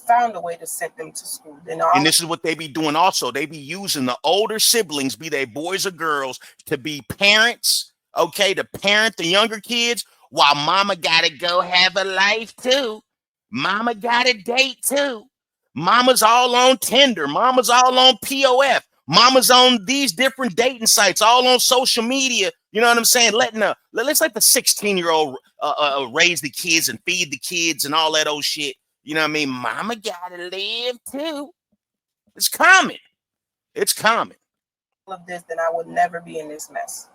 found a way to send them to school. And this is what they be doing also. They be using the older siblings, be they boys or girls, to be parents, okay, to parent the younger kids while mama got to go have a life too. Mama got a date too. Mama's all on Tinder. Mama's all on POF. Mama's on these different dating sites, all on social media. You know what I'm saying? Let's let the 16-year-old raise the kids and feed the kids and all that old shit. You know what I mean? Mama gotta live too. It's common. It's common. Of this, then I would never be in this mess.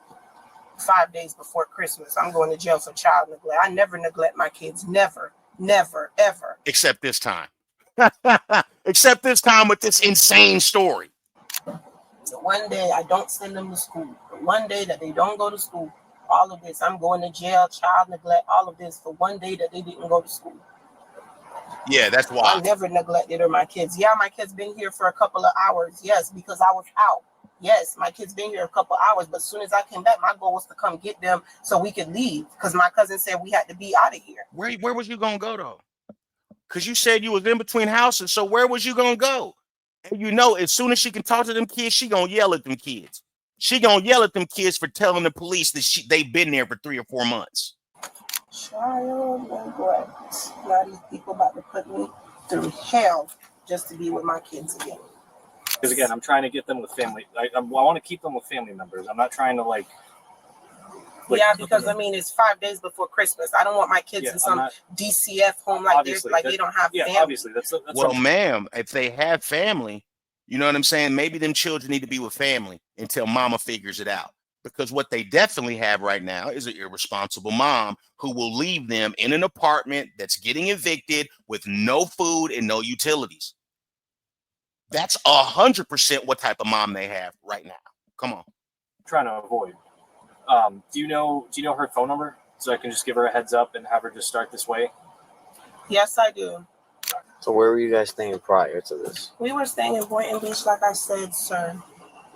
5 days before Christmas, I'm going to jail for child neglect. I never neglect my kids. Never, never, ever. Except this time. Except this time with this insane story. So one day I don't send them to school. But one day that they don't go to school, all of this, I'm going to jail, child neglect, all of this for one day that they didn't go to school. Yeah, that's I why. never neglected her, my kids. Yeah, my kids been here for a couple of hours. Yes, because I was out. Yes, my kids been here a couple of hours, but as soon as I came back, my goal was to come get them so we could leave because my cousin said we had to be out of here. Where was you gonna go though? Because you said you was in between houses, so where was you gonna go? And you know, as soon as she can talk to them kids, she gonna yell at them kids. She gonna yell at them kids for telling the police that they've been there for 3 or 4 months. Child neglect. Now these people about to put me through hell just to be with my kids again. Because again, I'm trying to get them with family. I want to keep them with family members. I'm not trying to like yeah, because I mean, it's 5 days before Christmas. I don't want my kids in some DCF home like this, like they don't have family. Obviously, that's well, ma'am, if they have family, you know what I'm saying? Maybe them children need to be with family until mama figures it out. Because what they definitely have right now is an irresponsible mom who will leave them in an apartment that's getting evicted with no food and no utilities. That's 100% what type of mom they have right now. Come on. I'm trying to avoid. Do you know her phone number so I can just give her a heads up and have her just start this way? Yes, I do. So where were you guys staying prior to this? We were staying in Boynton Beach, like I said, sir.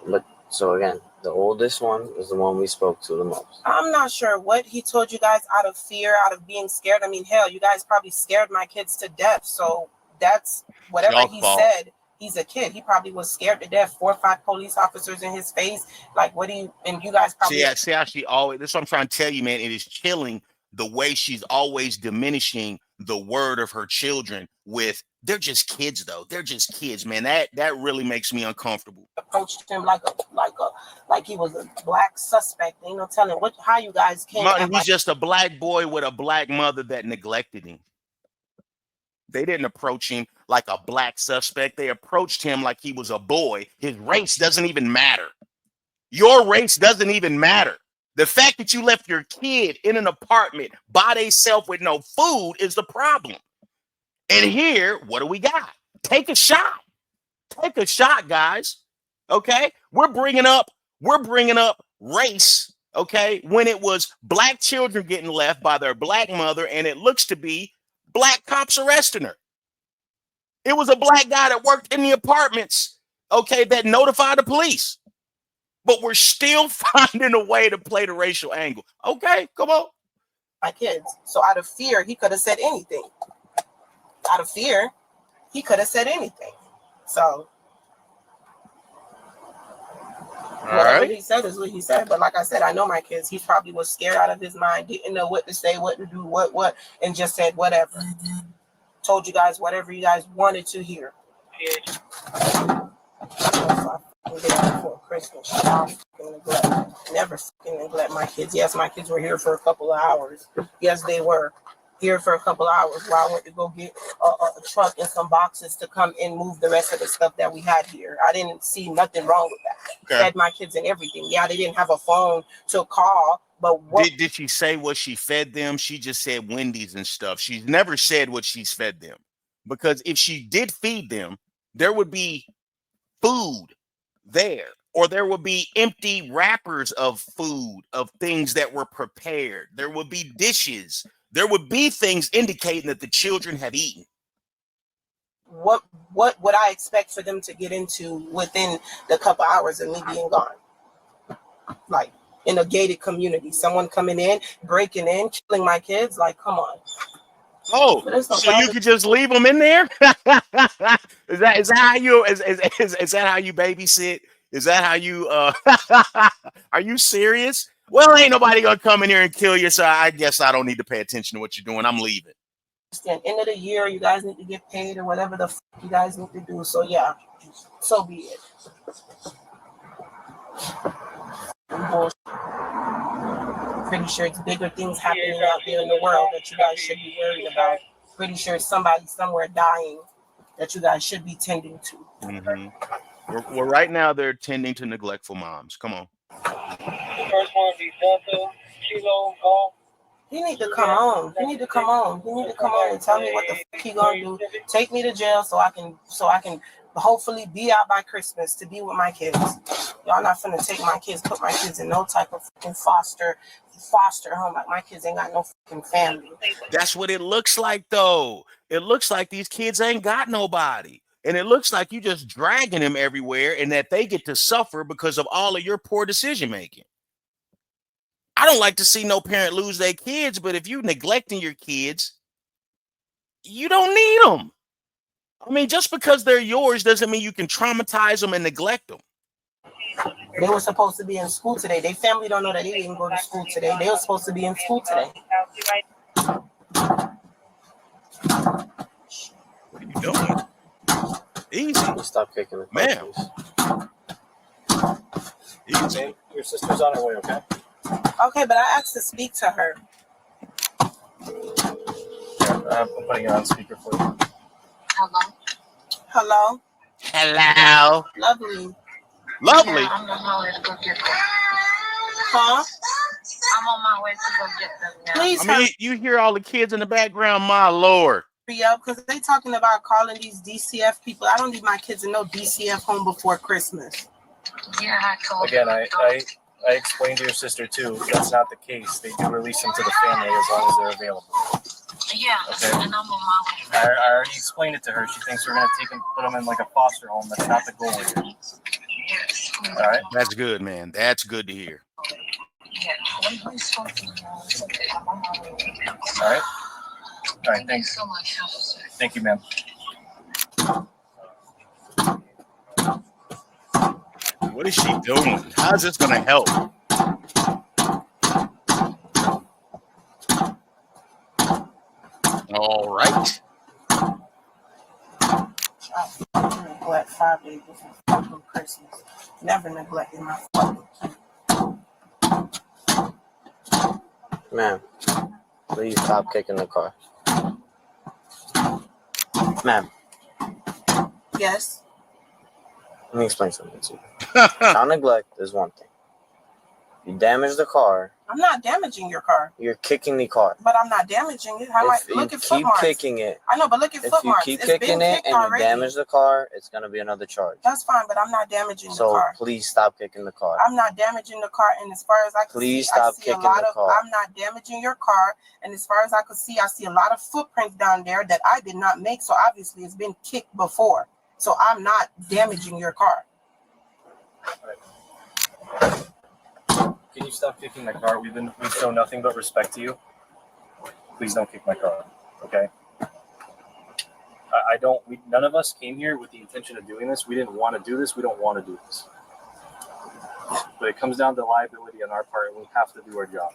But so again, the oldest one is the one we spoke to the most. I'm not sure what he told you guys out of fear, out of being scared. I mean, hell, you guys probably scared my kids to death. So that's whatever he said. He's a kid. He probably was scared to death. 4 or 5 police officers in his face. Like, what do you, and you guys probably. See how she always, that's what I'm trying to tell you, man. It is chilling the way she's always diminishing the word of her children with, they're just kids though. They're just kids, man. That really makes me uncomfortable. Approached him like he was a black suspect. You know, telling how you guys came. He's just a black boy with a black mother that neglected him. They didn't approach him like a black suspect. They approached him like he was a boy. His race doesn't even matter. Your race doesn't even matter. The fact that you left your kid in an apartment by themselves with no food is the problem. And here, what do we got? Take a shot. Take a shot, guys. Okay? We're bringing up race, okay, when it was black children getting left by their black mother, and it looks to be black cops arresting her. It was a black guy that worked in the apartments, okay, that notified the police. But we're still finding a way to play the racial angle. Okay, come on. My kids. So out of fear, he could have said anything. Out of fear, he could have said anything. So whatever he said is what he said. But like I said, I know my kids. He probably was scared out of his mind, didn't know what to say, what to do, what, and just said whatever. Told you guys whatever you guys wanted to hear. For Christmas, never fucking neglect my kids. Yes, my kids were here for a couple of hours. Yes, they were here for a couple of hours while I went to go get a truck and some boxes to come and move the rest of the stuff that we had here. I didn't see nothing wrong with that. Okay. Fed my kids and everything. Yeah, they didn't have a phone to call, but what did she say what she fed them? She just said Wendy's and stuff. She's never said what she's fed them, because if she did feed them, there would be food there, or there would be empty wrappers of food, of things that were prepared. There would be dishes. There would be things indicating that the children have eaten. What would I expect for them to get into within the couple hours of me being gone? Like in a gated community, someone coming in, breaking in, killing my kids. Like, come on. Oh, so you could just leave them in there? Is that how you is that how you babysit? Is that how you are you serious? Well, ain't nobody gonna come in here and kill you, so I guess I don't need to pay attention to what you're doing. I'm leaving. At the end of the year, you guys need to get paid or whatever the you guys need to do. So yeah, so be it. Pretty sure it's bigger things happening out there in the world that you guys should be worried about. Pretty sure somebody somewhere dying that you guys should be tending to. Mm-hmm. Well, right now they're tending to neglectful moms. Come on. First one be Delta, Kilo, Golf. He need to come on. He need to come on. He need to come on and tell me what the fuck he gonna do. Take me to jail so I can hopefully be out by Christmas to be with my kids. Y'all not finna take my kids, put my kids in no type of fucking foster home. Like my kids ain't got no fucking family. That's what it looks like, though. It looks like these kids ain't got nobody. And it looks like you just dragging them everywhere and that they get to suffer because of all of your poor decision making. I don't like to see no parent lose their kids, but if you neglecting your kids, you don't need them. I mean, just because they're yours doesn't mean you can traumatize them and neglect them. They were supposed to be in school today. Their family don't know that they didn't go to school today. They were supposed to be in school today. What are you doing? Easy. Stop kicking the Ma'am. Easy. Your sister's on her way, okay? Okay, but I asked to speak to her. I'm putting it on speaker for you. Hello? Hello. Lovely. Lovely. Yeah, I'm on my way to go get them. Huh? I'm on my way to go get them now. Please I mean, you hear all the kids in the background, my Lord. hurry up, because they talking about calling these DCF people. I don't need my kids in no DCF home before Christmas. Yeah, I told Again, them. I explained to your sister too, that's not the case. They do release them to the family as long as they're available. Yeah, Okay. and I'm on my way. I already explained it to her. She thinks we're gonna take them, put them in like a foster home. That's not the goal here. Yes. All right. That's good, man. That's good to hear. Yeah. When we spoke to you, it's okay. I'm on my way. All right. All right. Thank you Thanks. so much. Officer. Thank you, ma'am. What is she doing? How's this going to help? All right. I neglect 5 days before fucking Christmas. Never neglected my fucking kid. Ma'am, please stop kicking the car. Ma'am, Yes. let me explain something to you. Child neglect is one thing. You damage the car, I'm not damaging your car, you're kicking the car. but I'm not damaging it. How If much? Look you at foot keep marks. kicking it, I know, but look at if foot you marks. keep It's been kicking it kicked and you already. damage the car, it's going to be another charge. That's fine, but I'm not damaging the So car. please stop kicking the car. I'm not damaging the car, and as far as I can Please see, stop I see a kicking lot the of. car. I'm not damaging your car, and as far as I can see, I see a lot of footprints down there that I did not make. So obviously, it's been kicked before. So I'm not damaging your car. Can you stop kicking my car? We've shown nothing but respect to you. Please don't kick my car. Okay. None of us came here with the intention of doing this. We didn't want to do this. We don't want to do this. But it comes down to liability on our part, and we have to do our job.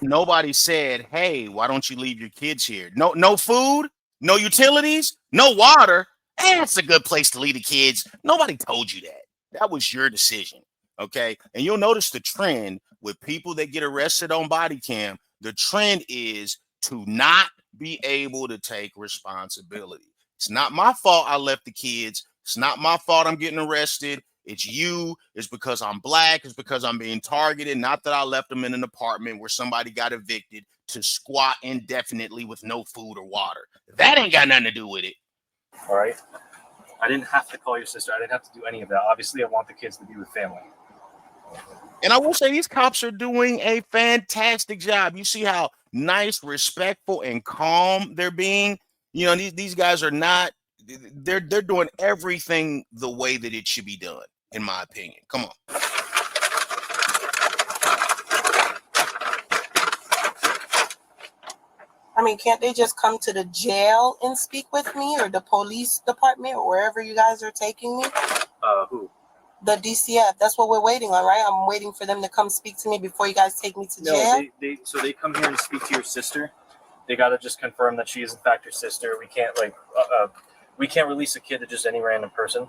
Nobody said, hey, why don't you leave your kids here? No food, no utilities, no water. That's a good place to leave the kids. Nobody told you that. That was your decision. Okay. And you'll notice the trend with people that get arrested on body cam. The trend is to not be able to take responsibility. It's not my fault I left the kids. It's not my fault I'm getting arrested. It's you. It's because I'm black. It's because I'm being targeted. Not that I left them in an apartment where somebody got evicted to squat indefinitely with no food or water. That ain't got nothing to do with it. All right. I didn't have to call your sister. I didn't have to do any of that. Obviously, I want the kids to be with family. And I will say these cops are doing a fantastic job. You see how nice, respectful, and calm they're being. You know, these guys are not. They're doing everything the way that it should be done, in my opinion. Come on. I mean, can't they just come to the jail and speak with me, or the police department, or wherever you guys are taking me? Who? The DCF. That's what we're waiting on, right? I'm waiting for them to come speak to me before you guys take me to jail. No, they come here and speak to your sister. They got to just confirm that she is in fact your sister. We can't we can't release a kid to just any random person.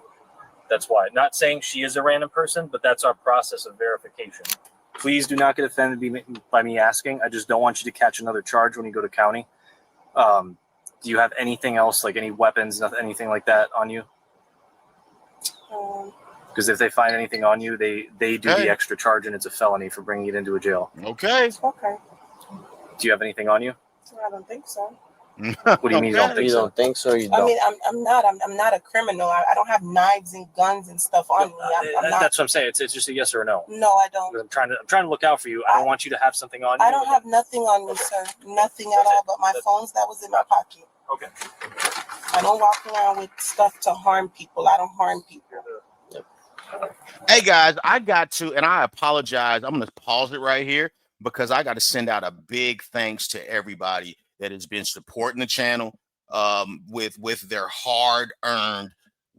That's why. Not saying she is a random person, but that's our process of verification. Please do not get offended by me asking. I just don't want you to catch another charge when you go to county. Do you have anything else, like any weapons, nothing, anything like that on you? Because if they find anything on you, they do the extra charge, and it's a felony for bringing it into a jail. Okay. Okay. Do you have anything on you? I don't think so. What do you mean you don't Okay. think You so? don't think so? Or you I don't? mean, I'm not a criminal. I don't have knives and guns and stuff on me. I'm not. That's what I'm saying. It's just a yes or a no. No, I don't. I'm trying to look out for you. I don't want you to have something on you. I don't have nothing on me, sir. Nothing at all but my phones that was in my pocket. Okay. I don't walk around with stuff to harm people. I don't harm people. Hey guys, I got to, and I apologize. I'm gonna pause it right here because I got to send out a big thanks to everybody that has been supporting the channel with their hard-earned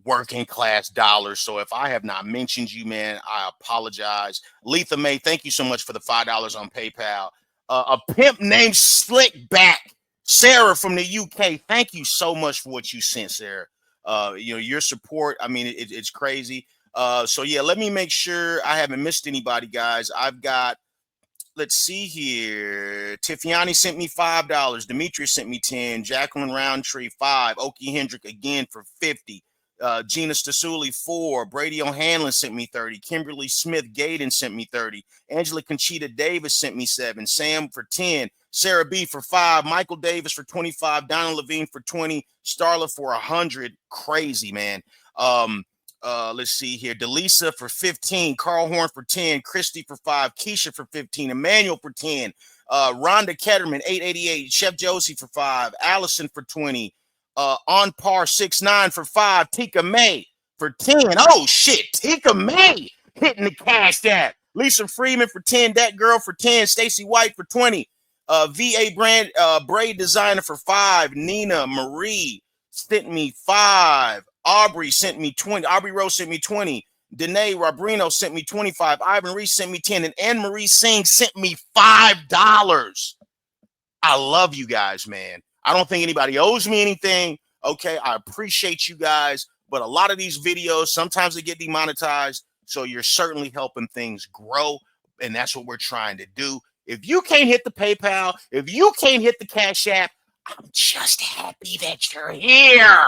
working class dollars. So if I have not mentioned you, man, I apologize. Letha May, thank you so much for the $5 on PayPal. A pimp named Slickback, Sarah from the UK. Thank you so much for what you sent, Sarah. Your support. I mean, it's crazy. So yeah, let me make sure I haven't missed anybody, guys. I've got, let's see here. Tiffany sent me $5. Demetrius sent me 10. Jacqueline Roundtree 5. Okie Hendrick again for 50. Gina Stasuli 4. Brady O'Hanlon sent me 30. Kimberly Smith Gaden sent me 30. Angela Conchita Davis sent me 7. Sam for 10. Sarah B for 5. Michael Davis for 25. Donna Levine for 20. Starla for 100. Crazy, man. Let's see here. Delisa for 15, Carl Horn for 10, Christy for 5, Keisha for 15, Emmanuel for 10, Rhonda Ketterman 888, Chef Josie for 5, Allison for 20, On Par 69 for 5, Tika May for 10. Oh shit, Tika May hitting the cash app. Lisa Freeman for 10, That Girl for 10, Stacy White for 20, VA brand braid designer for 5, Nina Marie sent me 5. Aubrey sent me 20. Aubrey Rose sent me 20. Danae Robrino sent me 25. Ivan Reese sent me 10. And Anne-Marie Singh sent me $5. I love you guys, man. I don't think anybody owes me anything. Okay, I appreciate you guys. But a lot of these videos, sometimes they get demonetized. So you're certainly helping things grow. And that's what we're trying to do. If you can't hit the PayPal, if you can't hit the Cash App, I'm just happy that you're here.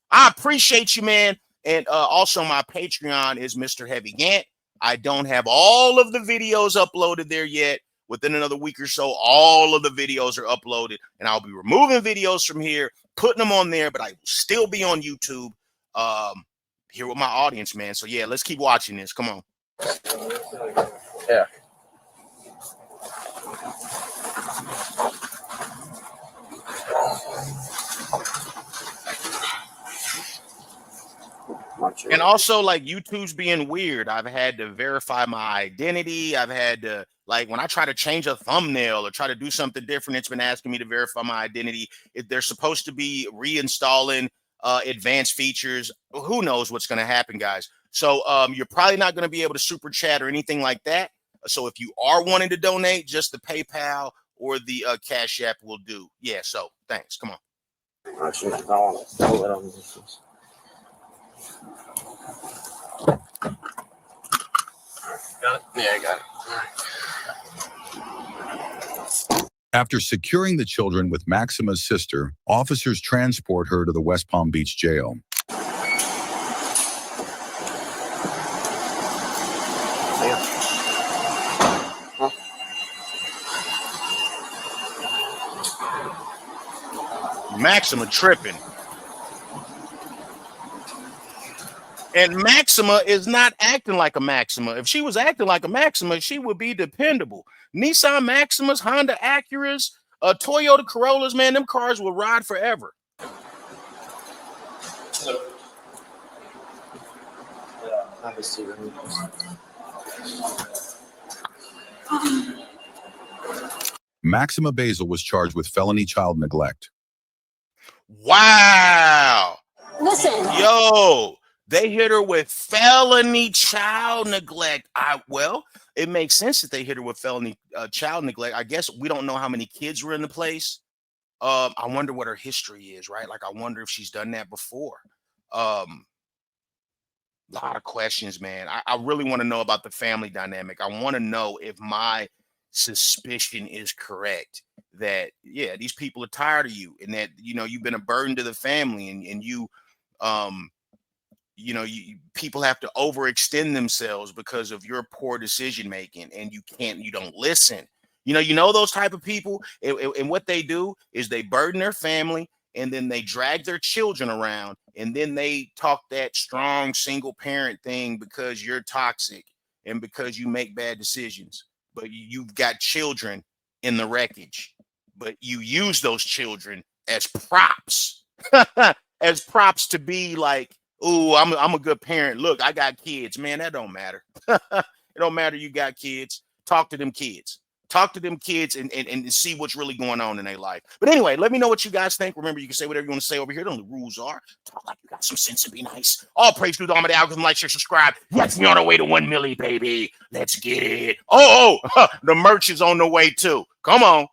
I appreciate you, man. And also my Patreon is Mr. Heavy Gant. I don't have all of the videos uploaded there yet. Within another week or so, all of the videos are uploaded. And I'll be removing videos from here, putting them on there, but I will still be on YouTube here with my audience, man. So, yeah, let's keep watching this. Come on. Yeah. And also, like, YouTube's being weird. I've had to verify my identity. I've had to, like, when I try to change a thumbnail or try to do something different, it's been asking me to verify my identity. If they're supposed to be reinstalling advanced features, who knows what's going to happen, guys. So you're probably not going to be able to super chat or anything like that. So if you are wanting to donate, just the PayPal or the Cash App will do. Yeah, so thanks. Come on. Actually, I want to pull it on this. Got it? Yeah, I got it. After securing the children with Maxima's sister, officers transport her to the West Palm Beach jail. Maxima tripping. And Maxima is not acting like a Maxima. If she was acting like a Maxima, she would be dependable. Nissan Maximas, Honda Acuras, Toyota Corollas, man, them cars will ride forever. Maxima Basil was charged with felony child neglect. Wow. Listen. Yo, they hit her with felony child neglect. Well, it makes sense that they hit her with felony child neglect. I guess we don't know how many kids were in the place. I wonder what her history is, right? Like, I wonder if she's done that before. A lot of questions, man. I really want to know about the family dynamic. I want to know if my suspicion is correct that, yeah, these people are tired of you and that, you know, you've been a burden to the family and you, people have to overextend themselves because of your poor decision making and you don't listen. You know those type of people, and what they do is they burden their family, and then they drag their children around, and then they talk that strong single parent thing because you're toxic and because you make bad decisions. But you've got children in the wreckage, but you use those children as props, as props to be like, oh, I'm a good parent. Look, I got kids, man. That don't matter. It don't matter. You got kids. Talk to them kids. Talk to them kids and see what's really going on in their life. But anyway, let me know what you guys think. Remember, you can say whatever you want to say over here. The only rules are talk like you got some sense and be nice. All praise to the Almighty algorithm. Like, share, subscribe. Yes, we're on our way to 1 milli, baby. Let's get it. Oh, the merch is on the way too. Come on.